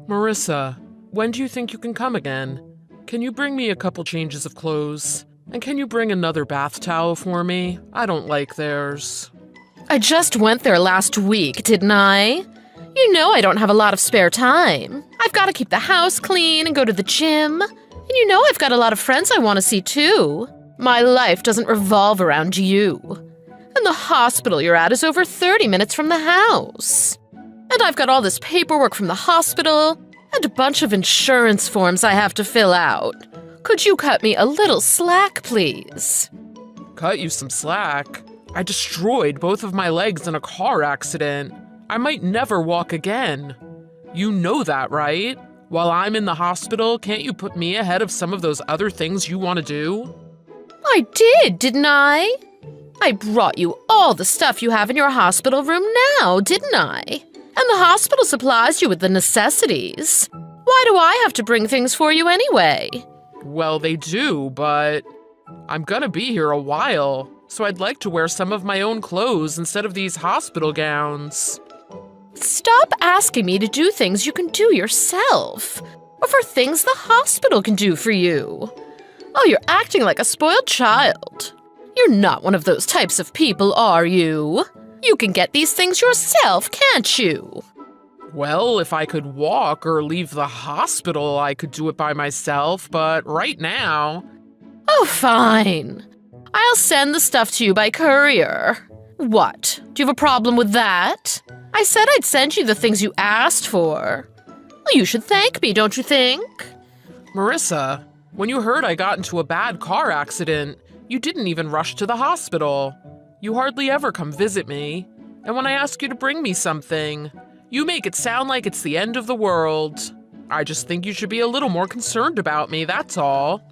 Marissa, when do you think you can come again? Can you bring me a couple changes of clothes? And can you bring another bath towel for me? I don't like theirs. I just went there last week, didn't I? You know I don't have a lot of spare time. I've got to keep the house clean and go to the gym. And you know I've got a lot of friends I want to see too. My life doesn't revolve around you. And the hospital you're at is over 30 minutes from the house. And I've got all this paperwork from the hospital and a bunch of insurance forms I have to fill out. Could you cut me a little slack, please? Cut you some slack? I destroyed both of my legs in a car accident. I might never walk again. You know that, right? While I'm in the hospital, can't you put me ahead of some of those other things you want to do? I did, didn't I? I brought you all the stuff you have in your hospital room now, didn't I? And the hospital supplies you with the necessities. Why do I have to bring things for you anyway? Well, they do, but I'm gonna be here a while, so I'd like to wear some of my own clothes instead of these hospital gowns. Stop asking me to do things you can do yourself, or for things the hospital can do for you. Oh, you're acting like a spoiled child. You're not one of those types of people, are you? You can get these things yourself, can't you? Well, if I could walk or leave the hospital, I could do it by myself, but right now… Oh, fine. I'll send the stuff to you by courier. What? Do you have a problem with that? I said I'd send you the things you asked for. Well, you should thank me, don't you think? Marissa, when you heard I got into a bad car accident, you didn't even rush to the hospital. You hardly ever come visit me. And when I ask you to bring me something, you make it sound like it's the end of the world. I just think you should be a little more concerned about me, that's all.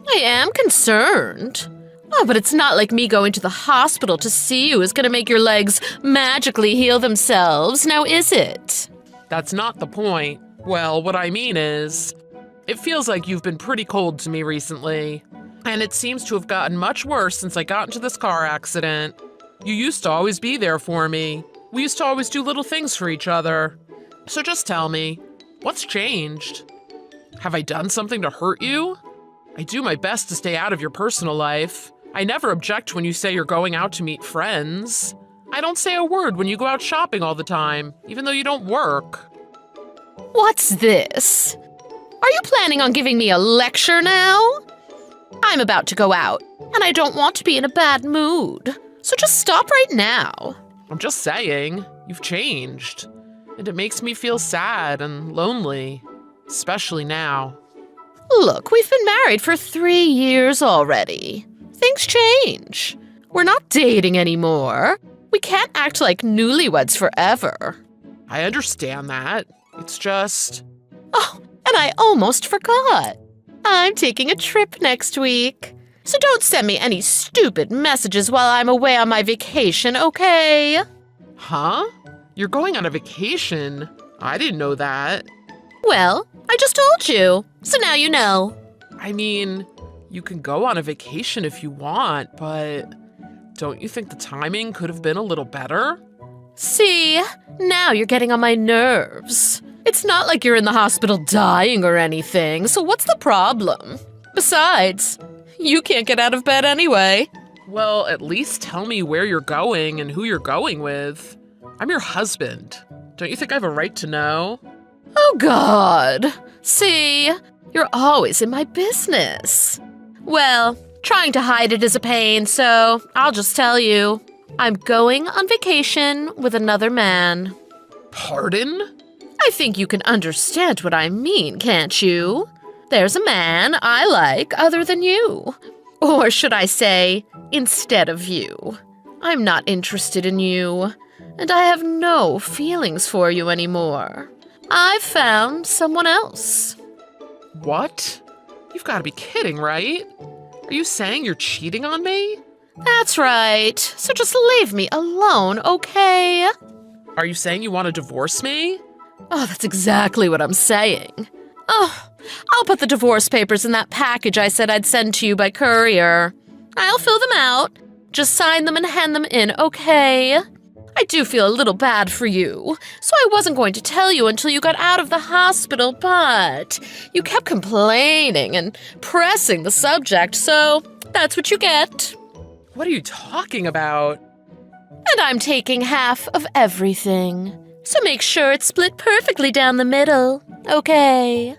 I am concerned. Oh, but it's not like me going to the hospital to see you is going to make your legs magically heal themselves, now is it? That's not the point. Well, what I mean is, it feels like you've been pretty cold to me recently, and it seems to have gotten much worse since I got into this car accident. You used to always be there for me. We used to always do little things for each other. So just tell me, what's changed? Have I done something to hurt you? I do my best to stay out of your personal life. I never object when you say you're going out to meet friends. I don't say a word when you go out shopping all the time, even though you don't work. What's this? Are you planning on giving me a lecture now? I'm about to go out, and I don't want to be in a bad mood. So just stop right now. I'm just saying, you've changed. And it makes me feel sad and lonely, especially now. Look, we've been married for 3 years already. Things change. We're not dating anymore. We can't act like newlyweds forever. I understand that. It's just… Oh, and I almost forgot. I'm taking a trip next week. So don't send me any stupid messages while I'm away on my vacation, okay? Huh? You're going on a vacation? I didn't know that. Well, I just told you, so now you know. I mean, you can go on a vacation if you want, but don't you think the timing could have been a little better? See, now you're getting on my nerves. It's not like you're in the hospital dying or anything, so what's the problem? Besides, you can't get out of bed anyway. Well, at least tell me where you're going and who you're going with. I'm your husband. Don't you think I have a right to know? Oh, God. See, you're always in my business. Well, trying to hide it is a pain, so I'll just tell you. I'm going on vacation with another man. Pardon? I think you can understand what I mean, can't you? There's a man I like other than you. Or should I say, instead of you. I'm not interested in you, and I have no feelings for you anymore. I've found someone else. What? You've got to be kidding, right? Are you saying you're cheating on me? That's right. So just leave me alone, okay? Are you saying you want to divorce me? Oh, that's exactly what I'm saying. Oh, I'll put the divorce papers in that package I said I'd send to you by courier. I'll fill them out. Just sign them and hand them in, okay? I do feel a little bad for you, so I wasn't going to tell you until you got out of the hospital, but you kept complaining and pressing the subject, so that's what you get. What are you talking about? And I'm taking half of everything, so make sure it's split perfectly down the middle, okay?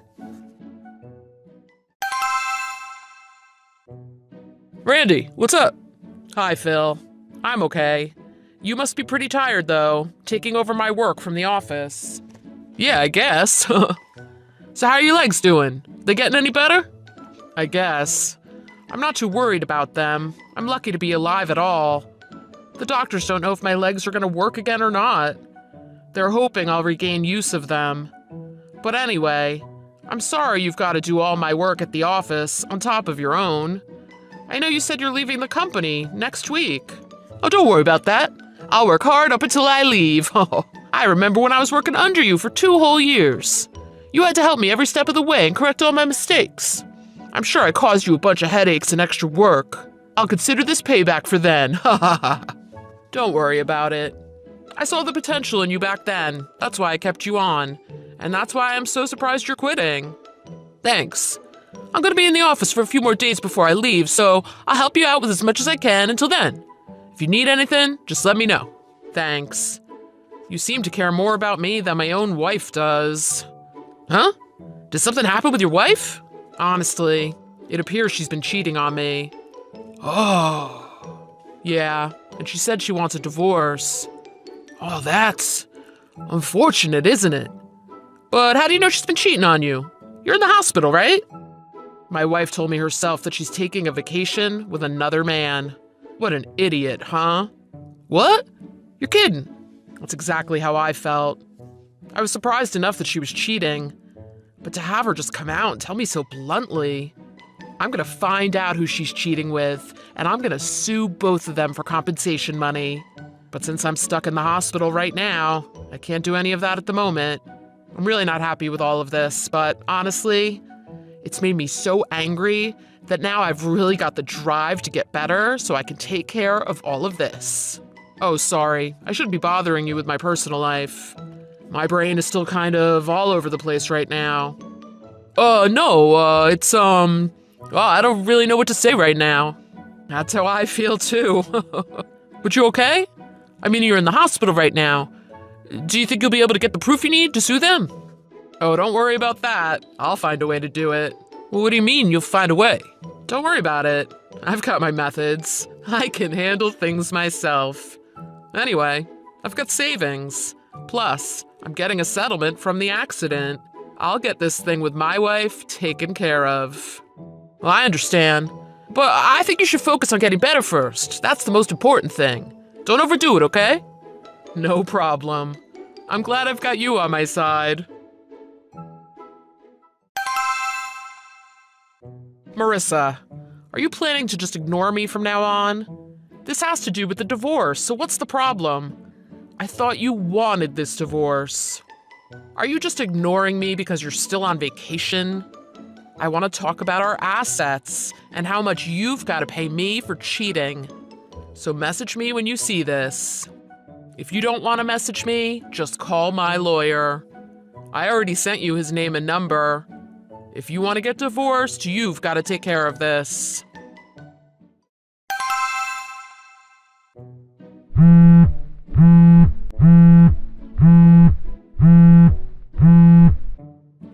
Randy, what's up? Hi, Phil. I'm okay. You must be pretty tired, though, taking over my work from the office. Yeah, I guess. So how are your legs doing? They getting any better? I guess. I'm not too worried about them. I'm lucky to be alive at all. The doctors don't know if my legs are gonna work again or not. They're hoping I'll regain use of them. But anyway, I'm sorry you've got to do all my work at the office on top of your own. I know you said you're leaving the company next week. Oh, don't worry about that. I'll work hard up until I leave. Oh, I remember when I was working under you for 2 whole years. You had to help me every step of the way and correct all my mistakes. I'm sure I caused you a bunch of headaches and extra work. I'll consider this payback for then. Ha ha ha. Don't worry about it. I saw the potential in you back then. That's why I kept you on. And that's why I'm so surprised you're quitting. Thanks. I'm gonna be in the office for a few more days before I leave, so I'll help you out with as much as I can until then. If you need anything, just let me know. Thanks. You seem to care more about me than my own wife does. Huh? Did something happen with your wife? Honestly, it appears she's been cheating on me. Oh. Yeah, and she said she wants a divorce. Oh, that's unfortunate, isn't it? But how do you know she's been cheating on you? You're in the hospital, right? My wife told me herself that she's taking a vacation with another man. What an idiot, huh? What? You're kidding. That's exactly how I felt. I was surprised enough that she was cheating, but to have her just come out and tell me so bluntly, I'm gonna find out who she's cheating with, and I'm gonna sue both of them for compensation money. But since I'm stuck in the hospital right now, I can't do any of that at the moment. I'm really not happy with all of this, but honestly, it's made me so angry that now I've really got the drive to get better so I can take care of all of this. Oh, sorry. I shouldn't be bothering you with my personal life. My brain is still kind of all over the place right now. No, it's, well, I don't really know what to say right now. That's how I feel, too. But you okay? I mean, you're in the hospital right now. Do you think you'll be able to get the proof you need to sue them? Oh, don't worry about that. I'll find a way to do it. Well, what do you mean you'll find a way? Don't worry about it. I've got my methods. I can handle things myself. Anyway, I've got savings. Plus, I'm getting a settlement from the accident. I'll get this thing with my wife taken care of. Well, I understand. But I think you should focus on getting better first. That's the most important thing. Don't overdo it, okay? No problem. I'm glad I've got you on my side. Marissa, are you planning to just ignore me from now on? This has to do with the divorce, so what's the problem? I thought you wanted this divorce. Are you just ignoring me because you're still on vacation? I want to talk about our assets and how much you've got to pay me for cheating. So message me when you see this. If you don't want to message me, just call my lawyer. I already sent you his name and number. If you want to get divorced, you've got to take care of this.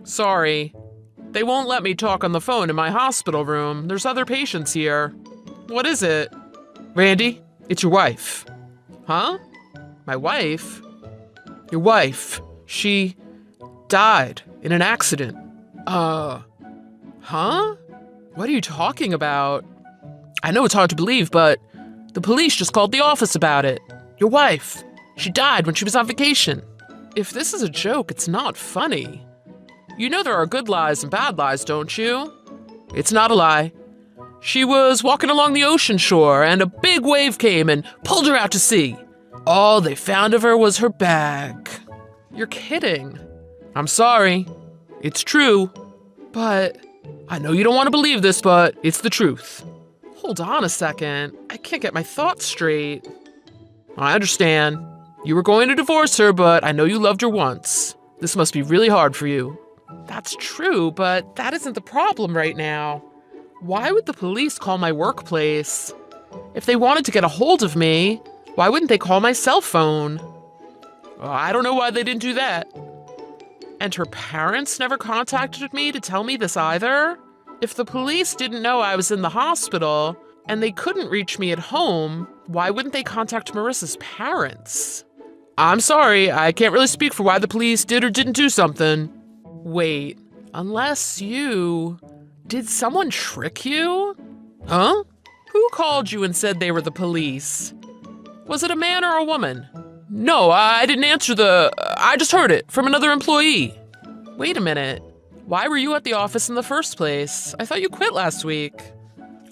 Sorry. They won't let me talk on the phone in my hospital room. There's other patients here. What is it? Randy, it's your wife. Huh? My wife? Your wife. She died in an accident. Huh? What are you talking about? I know it's hard to believe, but the police just called the office about it. Your wife. She died when she was on vacation. If this is a joke, it's not funny. You know there are good lies and bad lies, don't you? It's not a lie. She was walking along the ocean shore, and a big wave came and pulled her out to sea. All they found of her was her bag. You're kidding. I'm sorry. It's true. But I know you don't want to believe this, but it's the truth. Hold on a second. I can't get my thoughts straight. I understand. You were going to divorce her, but I know you loved her once. This must be really hard for you. That's true, but that isn't the problem right now. Why would the police call my workplace? If they wanted to get a hold of me, why wouldn't they call my cell phone? Well, I don't know why they didn't do that. And her parents never contacted me to tell me this either? If the police didn't know I was in the hospital and they couldn't reach me at home, why wouldn't they contact Marissa's parents? I'm sorry, I can't really speak for why the police did or didn't do something. Wait, unless you... Did someone trick you? Huh? Who called you and said they were the police? Was it a man or a woman? No, I didn't answer I just heard it from another employee. Wait a minute. Why were you at the office in the first place? I thought you quit last week.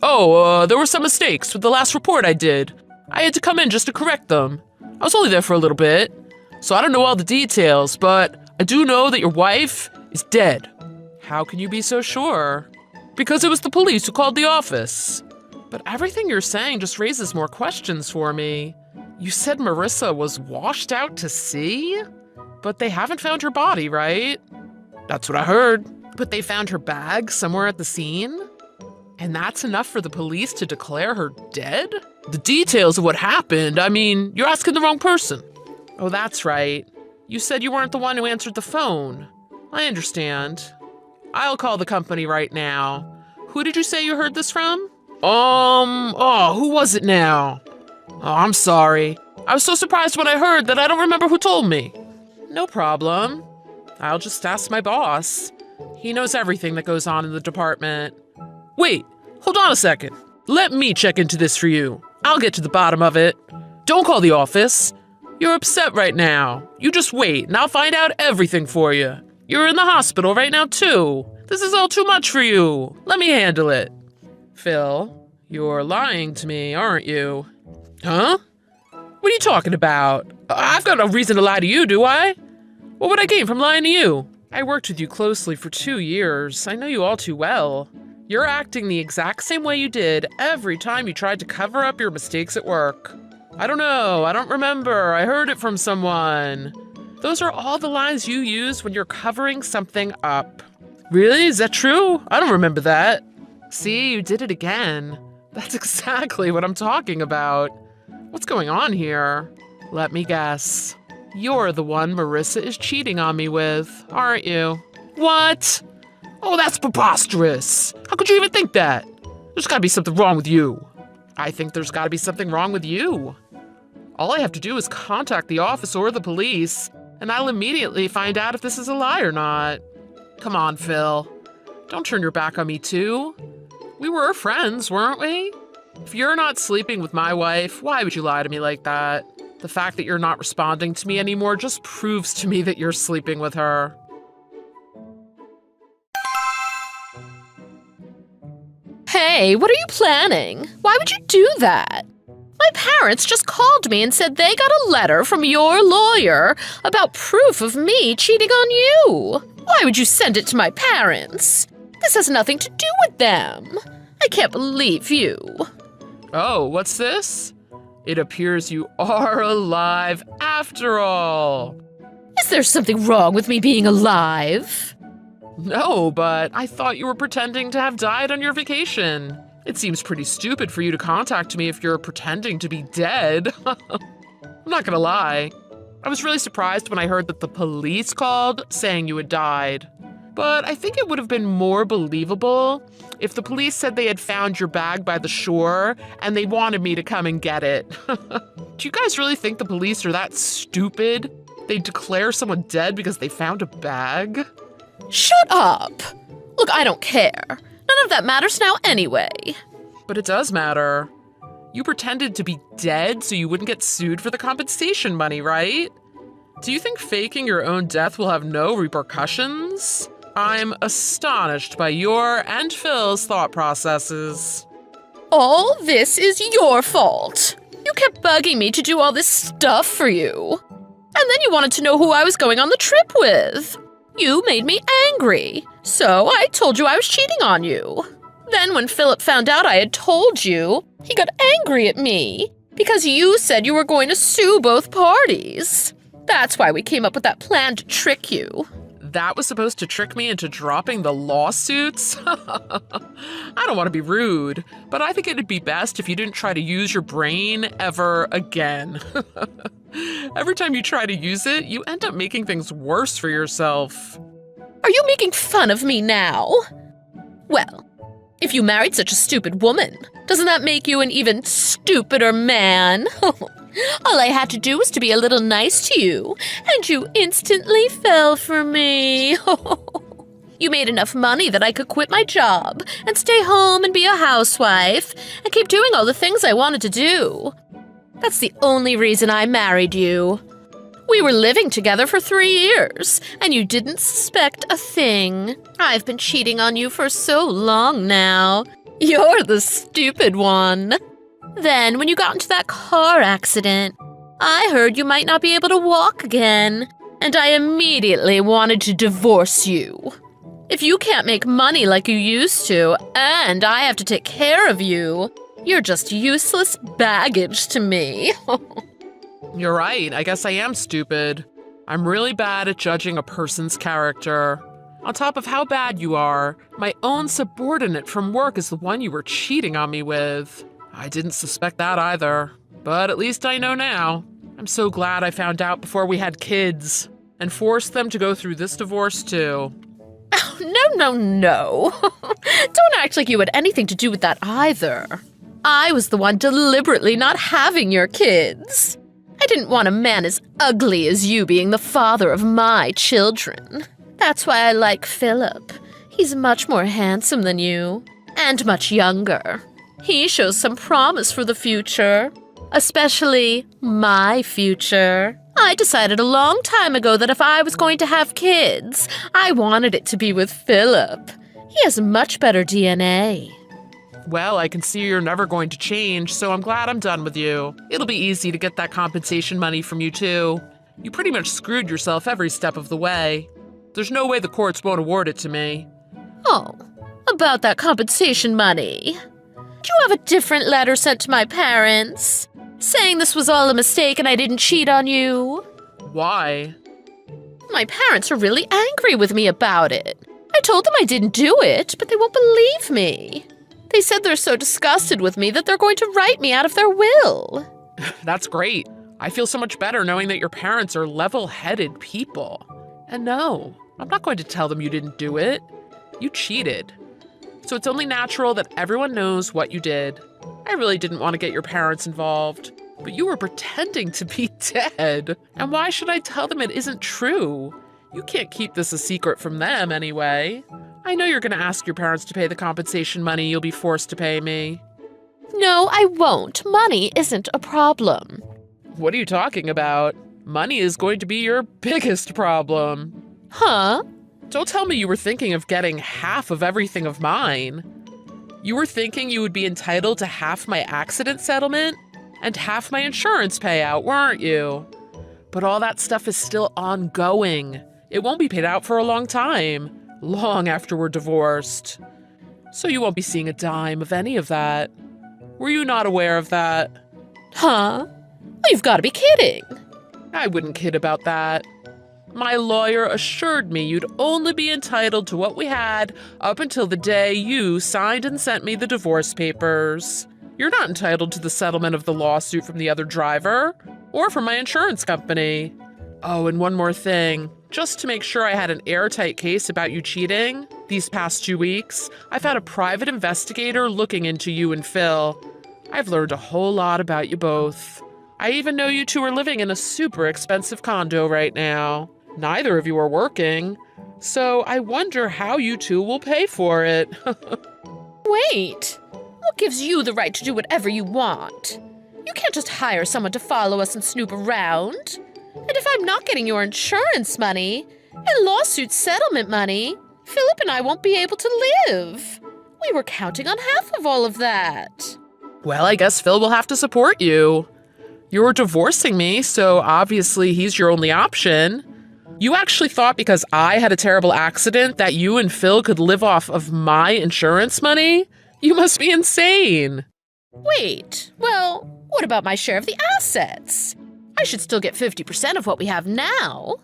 Oh, there were some mistakes with the last report I did. I had to come in just to correct them. I was only there for a little bit, so I don't know all the details, but I do know that your wife is dead. How can you be so sure? Because it was the police who called the office. But everything you're saying just raises more questions for me. You said Marissa was washed out to sea? But they haven't found her body, right? That's what I heard. But they found her bag somewhere at the scene? And that's enough for the police to declare her dead? The details of what happened, I mean, you're asking the wrong person. Oh, that's right. You said you weren't the one who answered the phone. I understand. I'll call the company right now. Who did you say you heard this from? Who was it now? Oh, I'm sorry. I was so surprised when I heard that I don't remember who told me. No problem. I'll just ask my boss. He knows everything that goes on in the department. Wait, hold on a second. Let me check into this for you. I'll get to the bottom of it. Don't call the office. You're upset right now. You just wait and I'll find out everything for you. You're in the hospital right now too. This is all too much for you. Let me handle it. Phil, you're lying to me, aren't you? Huh? What are you talking about? I've got no reason to lie to you, do I? What would I gain from lying to you? I worked with you closely for 2 years. I know you all too well. You're acting the exact same way you did every time you tried to cover up your mistakes at work. I don't know. I don't remember. I heard it from someone. Those are all the lines you use when you're covering something up. Really? Is that true? I don't remember that. See, you did it again. That's exactly what I'm talking about. What's going on here? Let me guess. You're the one Marissa is cheating on me with, aren't you? What? Oh, that's preposterous. How could you even think that? There's gotta be something wrong with you. I think there's gotta be something wrong with you. All I have to do is contact the office or the police, and I'll immediately find out if this is a lie or not. Come on, Phil. Don't turn your back on me, too. We were friends, weren't we? If you're not sleeping with my wife, why would you lie to me like that? The fact that you're not responding to me anymore just proves to me that you're sleeping with her. Hey, what are you planning? Why would you do that? My parents just called me and said they got a letter from your lawyer about proof of me cheating on you. Why would you send it to my parents? This has nothing to do with them. I can't believe you. Oh, what's this? It appears you are alive after all. Is there something wrong with me being alive? No, but I thought you were pretending to have died on your vacation. It seems pretty stupid for you to contact me if you're pretending to be dead. I'm not gonna lie. I was really surprised when I heard that the police called saying you had died. But I think it would have been more believable if the police said they had found your bag by the shore and they wanted me to come and get it. Do you guys really think the police are that stupid? They'd declare someone dead because they found a bag? Shut up! Look, I don't care. None of that matters now anyway. But it does matter. You pretended to be dead so you wouldn't get sued for the compensation money, right? Do you think faking your own death will have no repercussions? I'm astonished by your and Phil's thought processes. All this is your fault. You kept bugging me to do all this stuff for you. And then you wanted to know who I was going on the trip with. You made me angry, so I told you I was cheating on you. Then when Philip found out I had told you, he got angry at me Because you said you were going to sue both parties. That's why we came up with that plan to trick you. That was supposed to trick me into dropping the lawsuits? I don't want to be rude, but I think it'd be best if you didn't try to use your brain ever again. Every time you try to use it, you end up making things worse for yourself. Are you making fun of me now? Well, if you married such a stupid woman, doesn't that make you an even stupider man? All I had to do was to be a little nice to you, and you instantly fell for me. You made enough money that I could quit my job and stay home and be a housewife and keep doing all the things I wanted to do. That's the only reason I married you. We were living together for 3 years, and you didn't suspect a thing. I've been cheating on you for so long now. You're the stupid one. Then, when you got into that car accident, I heard you might not be able to walk again, and I immediately wanted to divorce you. If you can't make money like you used to, and I have to take care of you, you're just useless baggage to me. You're right, I guess I am stupid. I'm really bad at judging a person's character. On top of how bad you are, my own subordinate from work is the one you were cheating on me with. I didn't suspect that either, but at least I know now. I'm so glad I found out before we had kids and forced them to go through this divorce too. Oh, no. Don't act like you had anything to do with that either. I was the one deliberately not having your kids. I didn't want a man as ugly as you being the father of my children. That's why I like Philip. He's much more handsome than you, and much younger. He shows some promise for the future, especially my future. I decided a long time ago that if I was going to have kids, I wanted it to be with Philip. He has much better DNA. Well, I can see you're never going to change, so I'm glad I'm done with you. It'll be easy to get that compensation money from you too. You pretty much screwed yourself every step of the way. There's no way the courts won't award it to me. Oh, about that compensation money. Do you have a different letter sent to my parents, saying this was all a mistake and I didn't cheat on you? Why? My parents are really angry with me about it. I told them I didn't do it, but they won't believe me. They said they're so disgusted with me that they're going to write me out of their will. That's great. I feel so much better knowing that your parents are level-headed people. And no, I'm not going to tell them you didn't do it. You cheated. So it's only natural that everyone knows what you did. I really didn't want to get your parents involved, but you were pretending to be dead. And why should I tell them it isn't true? You can't keep this a secret from them anyway. I know you're going to ask your parents to pay the compensation money you'll be forced to pay me. No, I won't. Money isn't a problem. What are you talking about? Money is going to be your biggest problem. Huh? Don't tell me you were thinking of getting half of everything of mine. You were thinking you would be entitled to half my accident settlement and half my insurance payout, weren't you? But all that stuff is still ongoing. It won't be paid out for a long time. Long after we're divorced. So you won't be seeing a dime of any of that. Were you not aware of that? Huh? You've got to be kidding. I wouldn't kid about that. My lawyer assured me you'd only be entitled to what we had up until the day you signed and sent me the divorce papers. You're not entitled to the settlement of the lawsuit from the other driver or from my insurance company. Oh, and one more thing. Just to make sure I had an airtight case about you cheating, these past 2 weeks, I've had a private investigator looking into you and Phil. I've learned a whole lot about you both. I even know you two are living in a super expensive condo right now. Neither of you are working, so I wonder how you two will pay for it. Wait, what gives you the right to do whatever you want? You can't just hire someone to follow us and snoop around. And if I'm not getting your insurance money and lawsuit settlement money, Philip and I won't be able to live. We were counting on half of all of that. Well, I guess Phil will have to support you. You're divorcing me, so obviously he's your only option. You actually thought because I had a terrible accident that you and Phil could live off of my insurance money? You must be insane. Wait, well, What about my share of the assets? I should still get 50% of what we have now.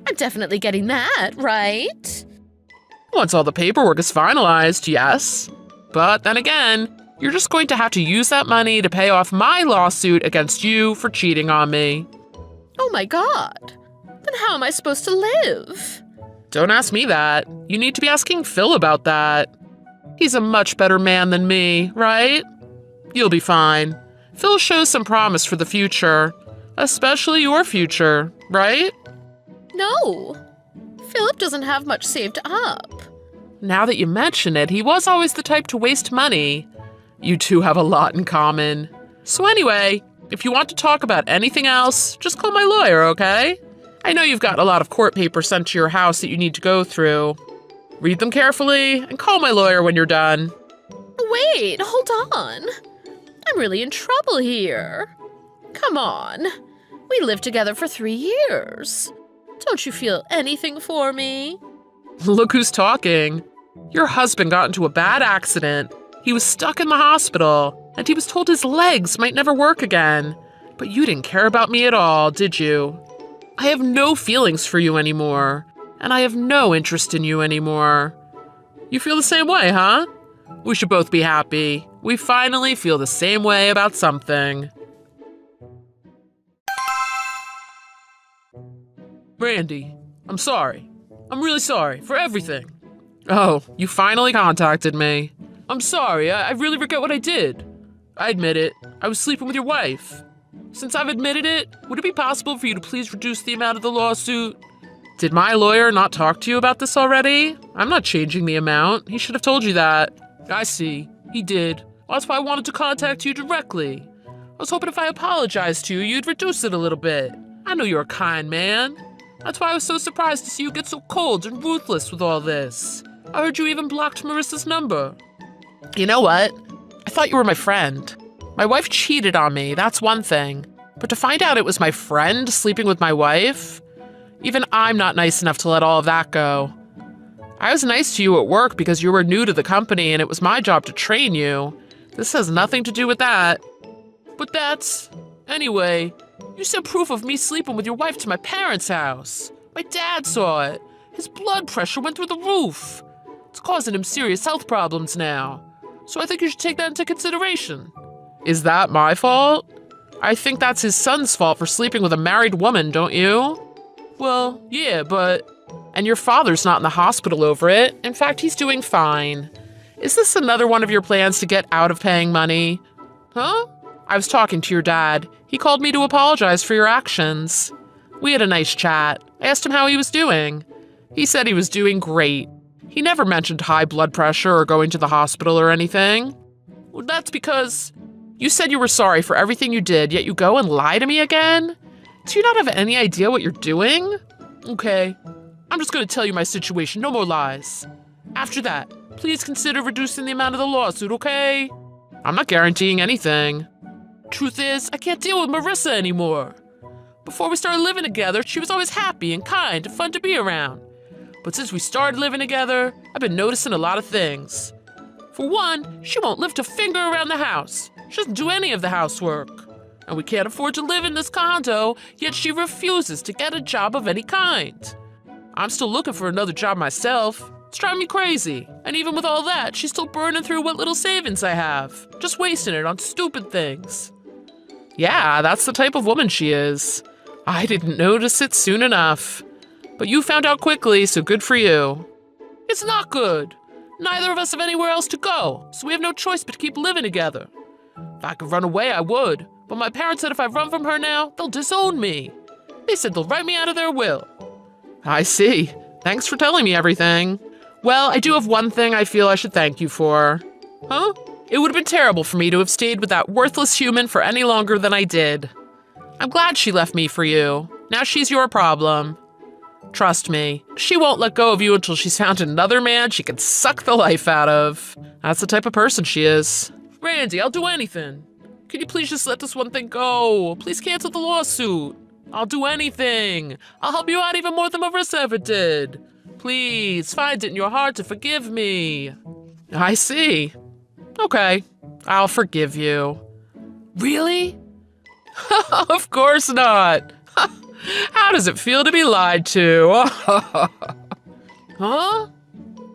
I'm definitely getting that, right? Once all the paperwork is finalized, yes. But then again, you're just going to have to use that money to pay off my lawsuit against you for cheating on me. Oh my God. Then how am I supposed to live? Don't ask me that. You need to be asking Phil about that. He's a much better man than me, right? You'll be fine. Phil shows some promise for the future, especially your future, right? No. Philip doesn't have much saved up. Now that you mention it, he was always the type to waste money. You two have a lot in common. So anyway, if you want to talk about anything else, just call my lawyer, okay? I know you've got a lot of court papers sent to your house that you need to go through. Read them carefully and call my lawyer when you're done. Wait, hold on. I'm really in trouble here. Come on. We lived together for 3 years. Don't you feel anything for me? Look who's talking. Your husband got into a bad accident. He was stuck in the hospital, and he was told his legs might never work again. But you didn't care about me at all, did you? I have no feelings for you anymore, and I have no interest in you anymore. You feel the same way, huh? We should both be happy. We finally feel the same way about something. Randy, I'm sorry. I'm really sorry for everything. Oh, you finally contacted me. I'm sorry, I really regret what I did. I admit it, I was sleeping with your wife. Since I've admitted it, would it be possible for you to please reduce the amount of the lawsuit? Did my lawyer not talk to you about this already? I'm not changing the amount. He should have told you that. I see. He did. Well, that's why I wanted to contact you directly. I was hoping if I apologized to you, you'd reduce it a little bit. I know you're a kind man. That's why I was so surprised to see you get so cold and ruthless with all this. I heard you even blocked Marissa's number. You know what? I thought you were my friend. My wife cheated on me, that's one thing. But to find out it was my friend sleeping with my wife? Even I'm not nice enough to let all of that go. I was nice to you at work because you were new to the company and it was my job to train you. This has nothing to do with that. But that's... Anyway, you sent proof of me sleeping with your wife to my parents' house. My dad saw it. His blood pressure went through the roof. It's causing him serious health problems now. So I think you should take that into consideration. Is that my fault? I think that's his son's fault for sleeping with a married woman, don't you? Well, yeah, but... And your father's not in the hospital over it. In fact, he's doing fine. Is this another one of your plans to get out of paying money? Huh? I was talking to your dad. He called me to apologize for your actions. We had a nice chat. I asked him how he was doing. He said he was doing great. He never mentioned high blood pressure or going to the hospital or anything. Well, that's because you said you were sorry for everything you did, yet you go and lie to me again? Do you not have any idea what you're doing? Okay, I'm just going to tell you my situation, no more lies. After that, please consider reducing the amount of the lawsuit, okay? I'm not guaranteeing anything. Truth is, I can't deal with Marissa anymore. Before we started living together, she was always happy and kind and fun to be around. But since we started living together, I've been noticing a lot of things. For one, she won't lift a finger around the house. She doesn't do any of the housework. And we can't afford to live in this condo, yet she refuses to get a job of any kind. I'm still looking for another job myself. It's driving me crazy. And even with all that, she's still burning through what little savings I have, just wasting it on stupid things. Yeah, that's the type of woman she is. I didn't notice it soon enough. But you found out quickly, so good for you. It's not good. Neither of us have anywhere else to go, so we have no choice but to keep living together. If I could run away, I would. But my parents said if I run from her now, they'll disown me. They said they'll write me out of their will. I see. Thanks for telling me everything. Well, I do have one thing I feel I should thank you for. Huh? It would have been terrible for me to have stayed with that worthless human for any longer than I did. I'm glad she left me for you. Now she's your problem. Trust me, she won't let go of you until she's found another man she can suck the life out of. That's the type of person she is. Randy, I'll do anything. Can you please just let this one thing go? Please cancel the lawsuit. I'll do anything. I'll help you out even more than Marissa ever did. Please, find it in your heart to forgive me. I see. Okay, I'll forgive you. Really? Of course not. How does it feel to be lied to? Huh?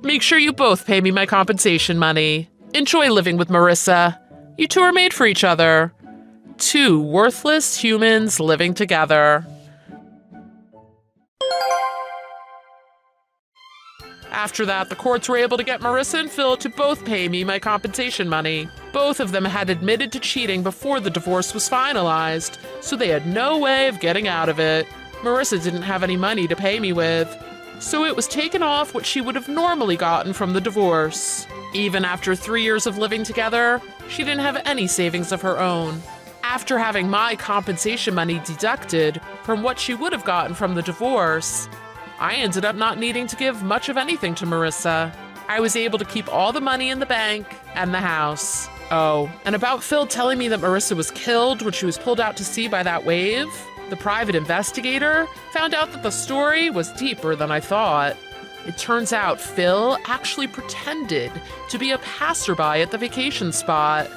Make sure you both pay me my compensation money. Enjoy living with Marissa. You two are made for each other. Two worthless humans living together. After that, the courts were able to get Marissa and Phil to both pay me my compensation money. Both of them had admitted to cheating before the divorce was finalized, so they had no way of getting out of it. Marissa didn't have any money to pay me with, so it was taken off what she would have normally gotten from the divorce. Even after 3 years of living together, she didn't have any savings of her own. After having my compensation money deducted from what she would have gotten from the divorce, I ended up not needing to give much of anything to Marissa. I was able to keep all the money in the bank and the house. Oh, and about Phil telling me that Marissa was killed when she was pulled out to sea by that wave, the private investigator found out that the story was deeper than I thought. It turns out Phil actually pretended to be a passerby at the vacation spot,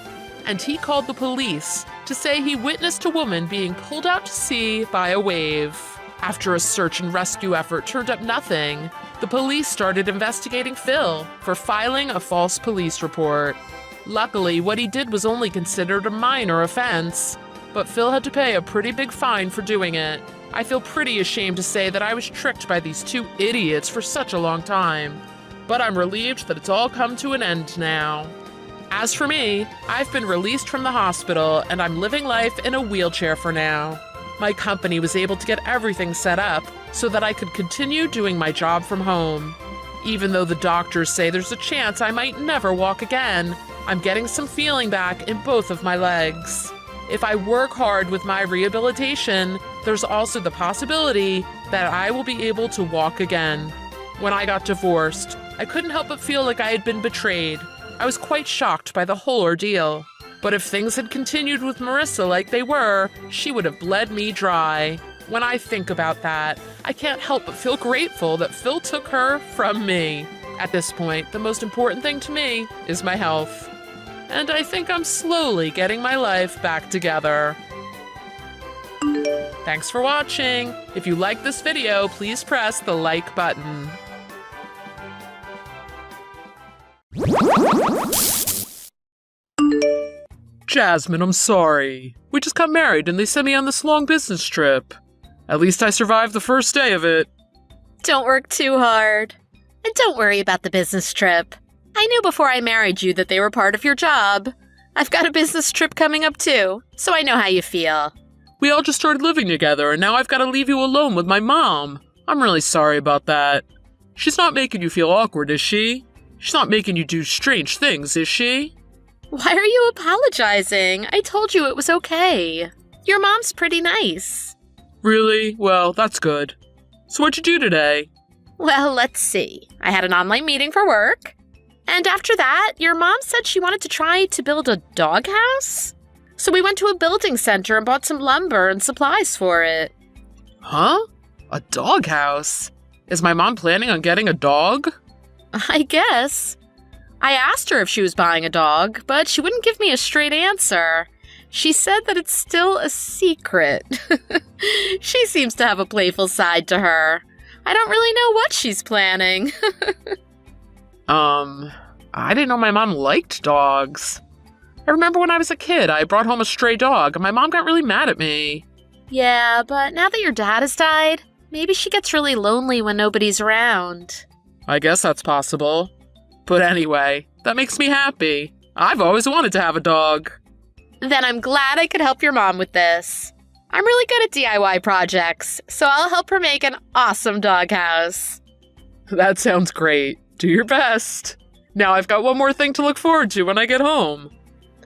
and he called the police to say he witnessed a woman being pulled out to sea by a wave. After a search and rescue effort turned up nothing, the police started investigating Phil for filing a false police report. Luckily, what he did was only considered a minor offense, but Phil had to pay a pretty big fine for doing it. I feel pretty ashamed to say that I was tricked by these two idiots for such a long time, but I'm relieved that it's all come to an end now. As for me, I've been released from the hospital and I'm living life in a wheelchair for now. My company was able to get everything set up so that I could continue doing my job from home. Even though the doctors say there's a chance I might never walk again, I'm getting some feeling back in both of my legs. If I work hard with my rehabilitation, there's also the possibility that I will be able to walk again. When I got divorced, I couldn't help but feel like I had been betrayed. I was quite shocked by the whole ordeal. But if things had continued with Marissa like they were, she would have bled me dry. When I think about that, I can't help but feel grateful that Phil took her from me. At this point, the most important thing to me is my health. And I think I'm slowly getting my life back together. Thanks for watching. If you like this video, please press the like button. Jasmine, I'm sorry. We just got married and they sent me on this long business trip. At least I survived the first day of it. Don't work too hard. And don't worry about the business trip. I knew before I married you that they were part of your job. I've got a business trip coming up too, so I know how you feel. We all just started living together and now I've got to leave you alone with my mom. I'm really sorry about that. She's not making you feel awkward, is she? She's not making you do strange things, is she? Why are you apologizing? I told you it was okay. Your mom's pretty nice. Really? Well, that's good. So what'd you do today? Well, let's see. I had an online meeting for work. And after that, your mom said she wanted to try to build a doghouse. So we went to a building center and bought some lumber and supplies for it. Huh? A doghouse? Is my mom planning on getting a dog? I guess. I asked her if she was buying a dog, but she wouldn't give me a straight answer. She said that it's still a secret. She seems to have a playful side to her. I don't really know what she's planning. I didn't know my mom liked dogs. I remember when I was a kid, I brought home a stray dog, and my mom got really mad at me. Yeah, but now that your dad has died, maybe she gets really lonely when nobody's around. I guess that's possible. But anyway, that makes me happy. I've always wanted to have a dog. Then I'm glad I could help your mom with this. I'm really good at DIY projects, so I'll help her make an awesome doghouse. That sounds great. Do your best. Now I've got one more thing to look forward to when I get home.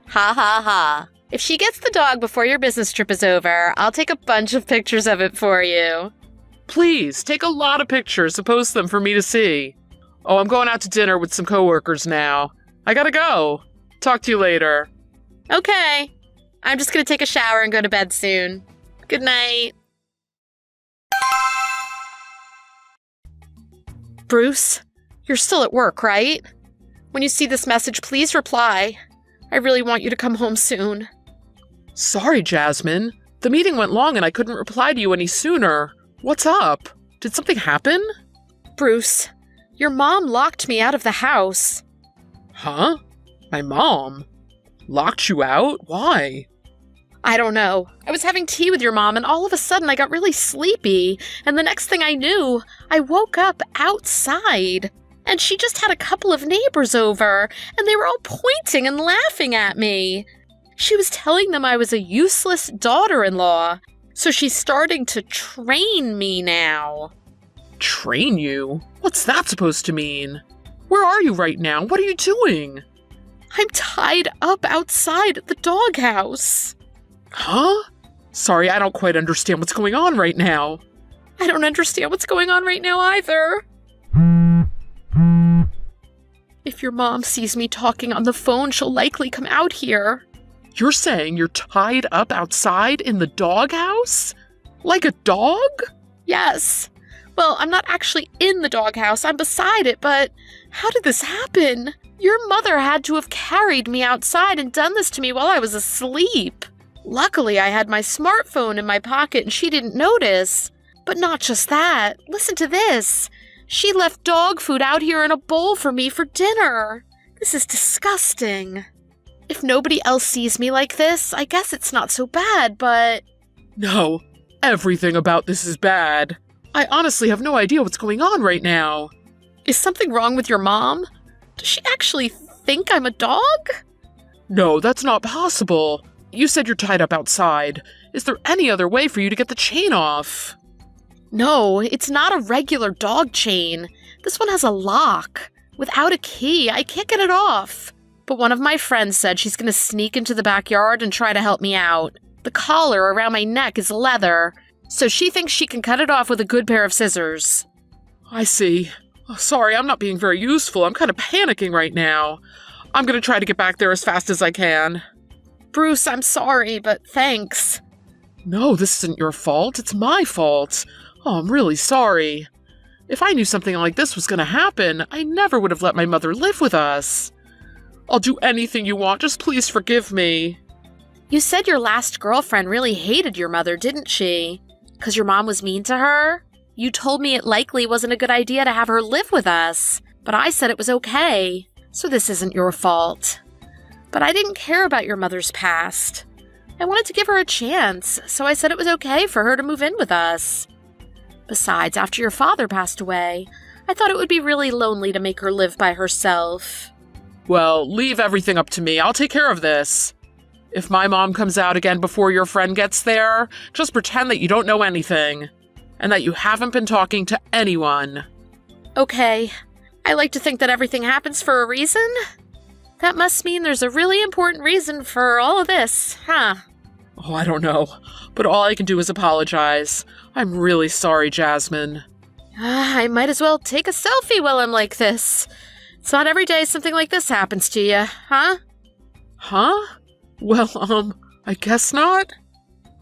Ha ha ha. If she gets the dog before your business trip is over, I'll take a bunch of pictures of it for you. Please, take a lot of pictures and post them for me to see. Oh, I'm going out to dinner with some coworkers now. I gotta go. Talk to you later. Okay. I'm just gonna take a shower and go to bed soon. Good night. Bruce, you're still at work, right? When you see this message, please reply. I really want you to come home soon. Sorry, Jasmine. The meeting went long and I couldn't reply to you any sooner. What's up? Did something happen? Bruce, your mom locked me out of the house. Huh? My mom? Locked you out? Why? I don't know. I was having tea with your mom and all of a sudden I got really sleepy. And the next thing I knew, I woke up outside. And she just had a couple of neighbors over and they were all pointing and laughing at me. She was telling them I was a useless daughter-in-law. So she's starting to train me now. Train you? What's that supposed to mean? Where are you right now? What are you doing? I'm tied up outside the doghouse. Huh? Sorry, I don't quite understand what's going on right now. I don't understand what's going on right now either. If your mom sees me talking on the phone, she'll likely come out here. You're saying you're tied up outside in the doghouse? Like a dog? Yes. Well, I'm not actually in the doghouse. I'm beside it, but how did this happen? Your mother had to have carried me outside and done this to me while I was asleep. Luckily, I had my smartphone in my pocket and she didn't notice. But not just that. Listen to this. She left dog food out here in a bowl for me for dinner. This is disgusting. If nobody else sees me like this, I guess it's not so bad, but... No, everything about this is bad. I honestly have no idea what's going on right now. Is something wrong with your mom? Does she actually think I'm a dog? No, that's not possible. You said you're tied up outside. Is there any other way for you to get the chain off? No, it's not a regular dog chain. This one has a lock. Without a key, I can't get it off. But one of my friends said she's going to sneak into the backyard and try to help me out. The collar around my neck is leather, so she thinks she can cut it off with a good pair of scissors. I see. Oh, sorry, I'm not being very useful. I'm kind of panicking right now. I'm going to try to get back there as fast as I can. Bruce, I'm sorry, but thanks. No, this isn't your fault. It's my fault. Oh, I'm really sorry. If I knew something like this was going to happen, I never would have let my mother live with us. I'll do anything you want. Just please forgive me. You said your last girlfriend really hated your mother, didn't she? 'Cause your mom was mean to her? You told me it likely wasn't a good idea to have her live with us, but I said it was okay, so this isn't your fault. But I didn't care about your mother's past. I wanted to give her a chance, so I said it was okay for her to move in with us. Besides, after your father passed away, I thought it would be really lonely to make her live by herself. Well, leave everything up to me. I'll take care of this. If my mom comes out again before your friend gets there, just pretend that you don't know anything, and that you haven't been talking to anyone. Okay. I like to think that everything happens for a reason. That must mean there's a really important reason for all of this, huh? Oh, I don't know, but all I can do is apologize. I'm really sorry, Jasmine. I might as well take a selfie while I'm like this. It's not every day something like this happens to you, huh? Huh? Well, I guess not.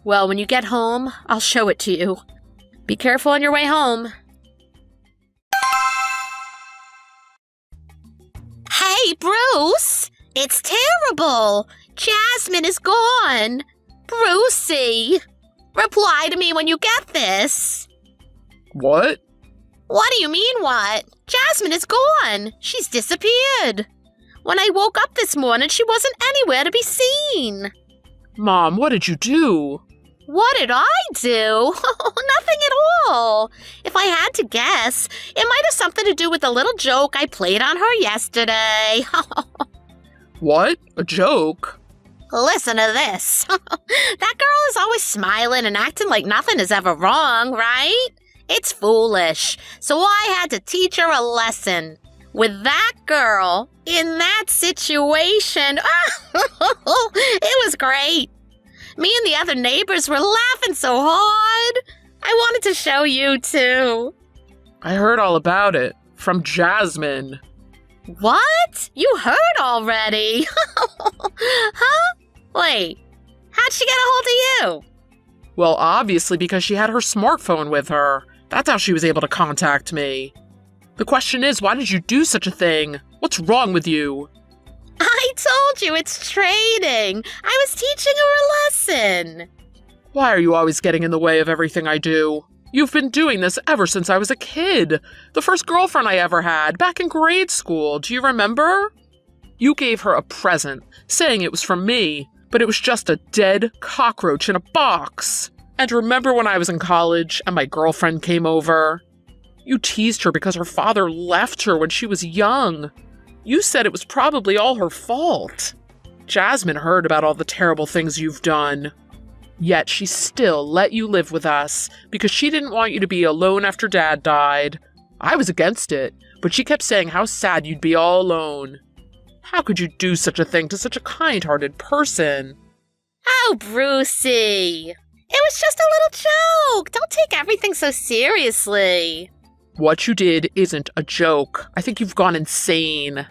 Well, when you get home, I'll show it to you. Be careful on your way home. Hey, Bruce! It's terrible! Jasmine is gone! Brucey! Reply to me when you get this! What? What do you mean, what? Jasmine is gone! She's disappeared! When I woke up this morning, she wasn't anywhere to be seen! Mom, what did you do? What did I do? Nothing at all. If I had to guess, it might have something to do with the little joke I played on her yesterday. What? A joke? Listen to this. That girl is always smiling and acting like nothing is ever wrong, right? It's foolish. So I had to teach her a lesson. With that girl, in that situation, it was great. Me and the other neighbors were laughing so hard. I wanted to show you, too. I heard all about it. From Jasmine. What? You heard already? Huh? Wait, how'd she get a hold of you? Well, obviously because she had her smartphone with her. That's how she was able to contact me. The question is, why did you do such a thing? What's wrong with you? I told you it's trading. I was teaching her a lesson. Why are you always getting in the way of everything I do? You've been doing this ever since I was a kid. The first girlfriend I ever had, back in grade school. Do you remember? You gave her a present, saying it was from me, but it was just a dead cockroach in a box. And remember when I was in college and my girlfriend came over? You teased her because her father left her when she was young. You said it was probably all her fault. Jasmine heard about all the terrible things you've done. Yet she still let you live with us because she didn't want you to be alone after Dad died. I was against it, but she kept saying how sad you'd be all alone. How could you do such a thing to such a kind-hearted person? Oh, Brucey. It was just a little joke. Don't take everything so seriously. What you did isn't a joke. I think you've gone insane.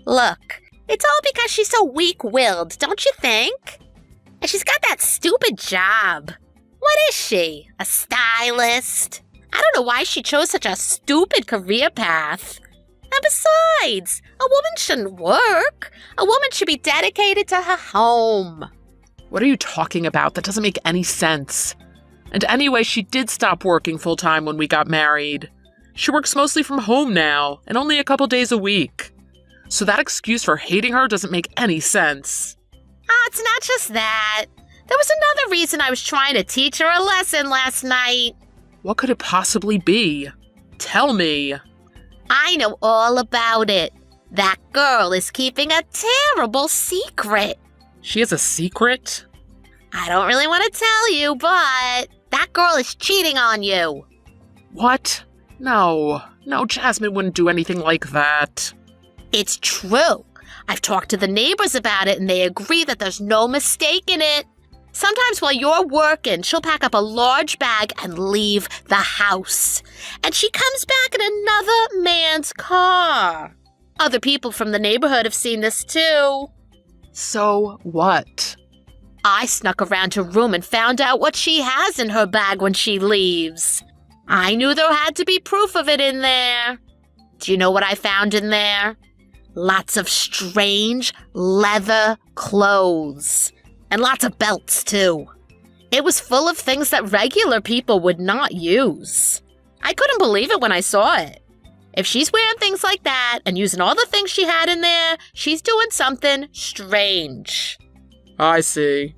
Look, it's all because she's so weak-willed, don't you think? And she's got that stupid job. What is she? A stylist? I don't know why she chose such a stupid career path. And besides, a woman shouldn't work. A woman should be dedicated to her home. What are you talking about? That doesn't make any sense. And anyway, she did stop working full-time when we got married. She works mostly from home now, and only a couple days a week. So that excuse for hating her doesn't make any sense. Oh, it's not just that. There was another reason I was trying to teach her a lesson last night. What could it possibly be? Tell me. I know all about it. That girl is keeping a terrible secret. She has a secret? I don't really want to tell you, but that girl is cheating on you. What? No, Jasmine wouldn't do anything like that. It's true. I've talked to the neighbors about it and they agree that there's no mistake in it. Sometimes while you're working, she'll pack up a large bag and leave the house. And she comes back in another man's car. Other people from the neighborhood have seen this too. So what? I snuck around her room and found out what she has in her bag when she leaves. I knew there had to be proof of it in there. Do you know what I found in there? Lots of strange leather clothes. And lots of belts, too. It was full of things that regular people would not use. I couldn't believe it when I saw it. If she's wearing things like that and using all the things she had in there, she's doing something strange. I see.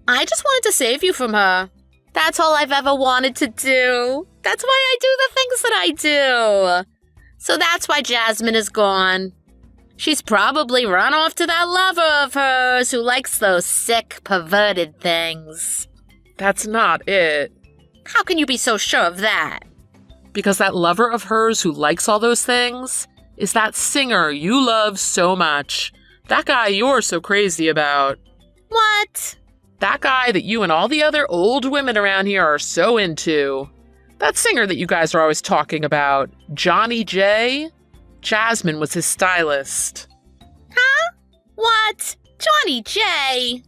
I just wanted to save you from her. That's all I've ever wanted to do. That's why I do the things that I do. So that's why Jasmine is gone. She's probably run off to that lover of hers who likes those sick, perverted things. That's not it. How can you be so sure of that? Because that lover of hers who likes all those things is that singer you love so much. That guy you're so crazy about. What? That guy that you and all the other old women around here are so into. That singer that you guys are always talking about, Johnny J. Jasmine was his stylist. Huh? What? Johnny J?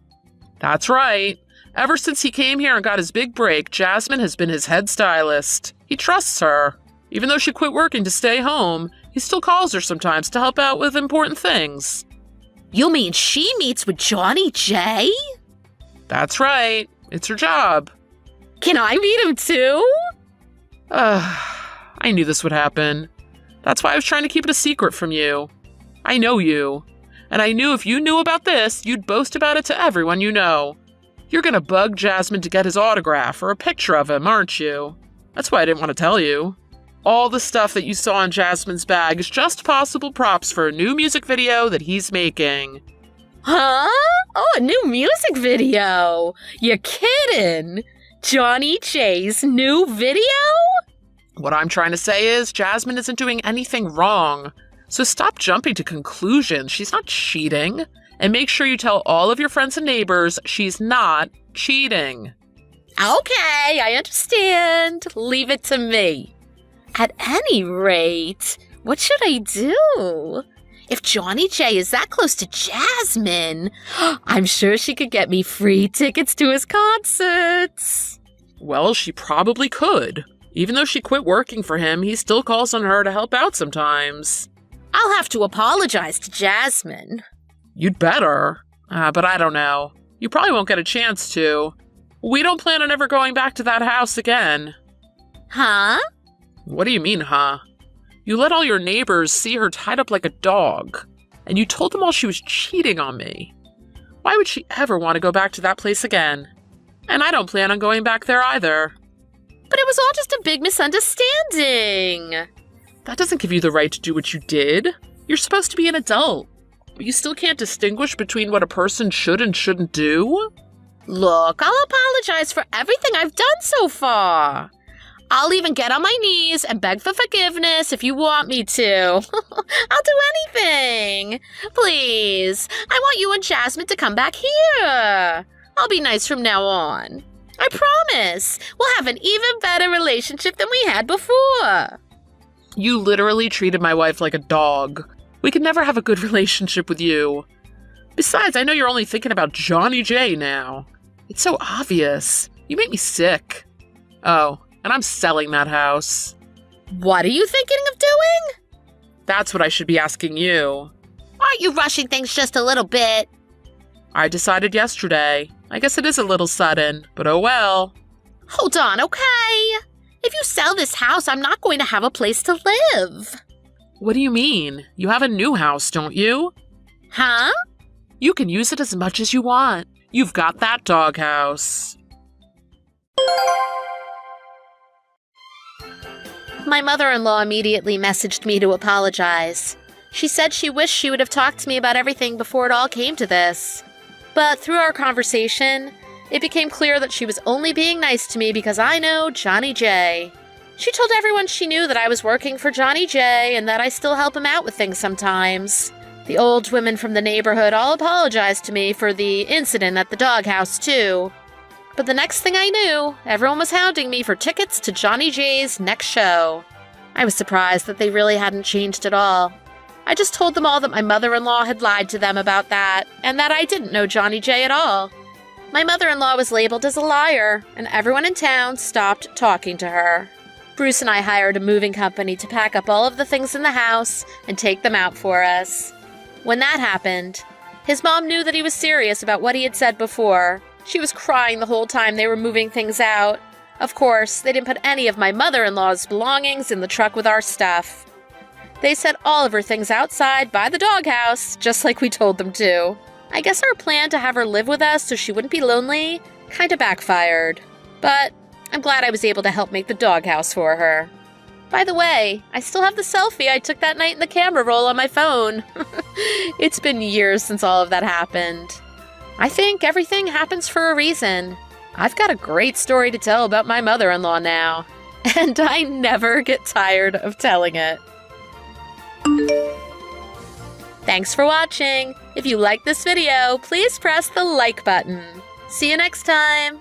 That's right. Ever since he came here and got his big break, Jasmine has been his head stylist. He trusts her. Even though she quit working to stay home, he still calls her sometimes to help out with important things. You mean she meets with Johnny J? That's right. It's her job. Can I meet him too? I knew this would happen. That's why I was trying to keep it a secret from you. I know you. And I knew if you knew about this, you'd boast about it to everyone you know. You're gonna bug Jasmine to get his autograph or a picture of him, aren't you? That's why I didn't want to tell you. All the stuff that you saw in Jasmine's bag is just possible props for a new music video that he's making. Huh? Oh, a new music video? You're kidding? Johnny J's new video? What I'm trying to say is Jasmine isn't doing anything wrong. So stop jumping to conclusions. She's not cheating. And make sure you tell all of your friends and neighbors she's not cheating. Okay, I understand. Leave it to me. At any rate, what should I do? If Johnny J is that close to Jasmine, I'm sure she could get me free tickets to his concerts. Well, she probably could. Even though she quit working for him, he still calls on her to help out sometimes. I'll have to apologize to Jasmine. You'd better. But I don't know. You probably won't get a chance to. We don't plan on ever going back to that house again. Huh? What do you mean, huh? You let all your neighbors see her tied up like a dog, and you told them all she was cheating on me. Why would she ever want to go back to that place again? And I don't plan on going back there either. But it was all just a big misunderstanding. That doesn't give you the right to do what you did. You're supposed to be an adult. But you still can't distinguish between what a person should and shouldn't do? Look, I'll apologize for everything I've done so far. I'll even get on my knees and beg for forgiveness if you want me to. I'll do anything. Please, I want you and Jasmine to come back here. I'll be nice from now on. I promise. We'll have an even better relationship than we had before. You literally treated my wife like a dog. We could never have a good relationship with you. Besides, I know you're only thinking about Johnny J now. It's so obvious. You make me sick. Oh, and I'm selling that house. What are you thinking of doing? That's what I should be asking you. Aren't you rushing things just a little bit? I decided yesterday. I guess it is a little sudden, but oh well. Hold on, okay? If you sell this house, I'm not going to have a place to live. What do you mean? You have a new house, don't you? Huh? You can use it as much as you want. You've got that doghouse. My mother-in-law immediately messaged me to apologize. She said she wished she would have talked to me about everything before it all came to this. But through our conversation, it became clear that she was only being nice to me because I know Johnny J. She told everyone she knew that I was working for Johnny J and that I still help him out with things sometimes. The old women from the neighborhood all apologized to me for the incident at the doghouse, too. But the next thing I knew, everyone was hounding me for tickets to Johnny J's next show. I was surprised that they really hadn't changed at all. I just told them all that my mother-in-law had lied to them about that, and that I didn't know Johnny J at all. My mother-in-law was labeled as a liar, and everyone in town stopped talking to her. Bruce and I hired a moving company to pack up all of the things in the house and take them out for us. When that happened, his mom knew that he was serious about what he had said before. She was crying the whole time they were moving things out. Of course, they didn't put any of my mother-in-law's belongings in the truck with our stuff. They set all of her things outside by the doghouse, just like we told them to. I guess our plan to have her live with us so she wouldn't be lonely kinda backfired. But I'm glad I was able to help make the doghouse for her. By the way, I still have the selfie I took that night in the camera roll on my phone. It's been years since all of that happened. I think everything happens for a reason. I've got a great story to tell about my mother-in-law now, and I never get tired of telling it. Thanks for watching. If you liked this video, please press the like button. See you next time.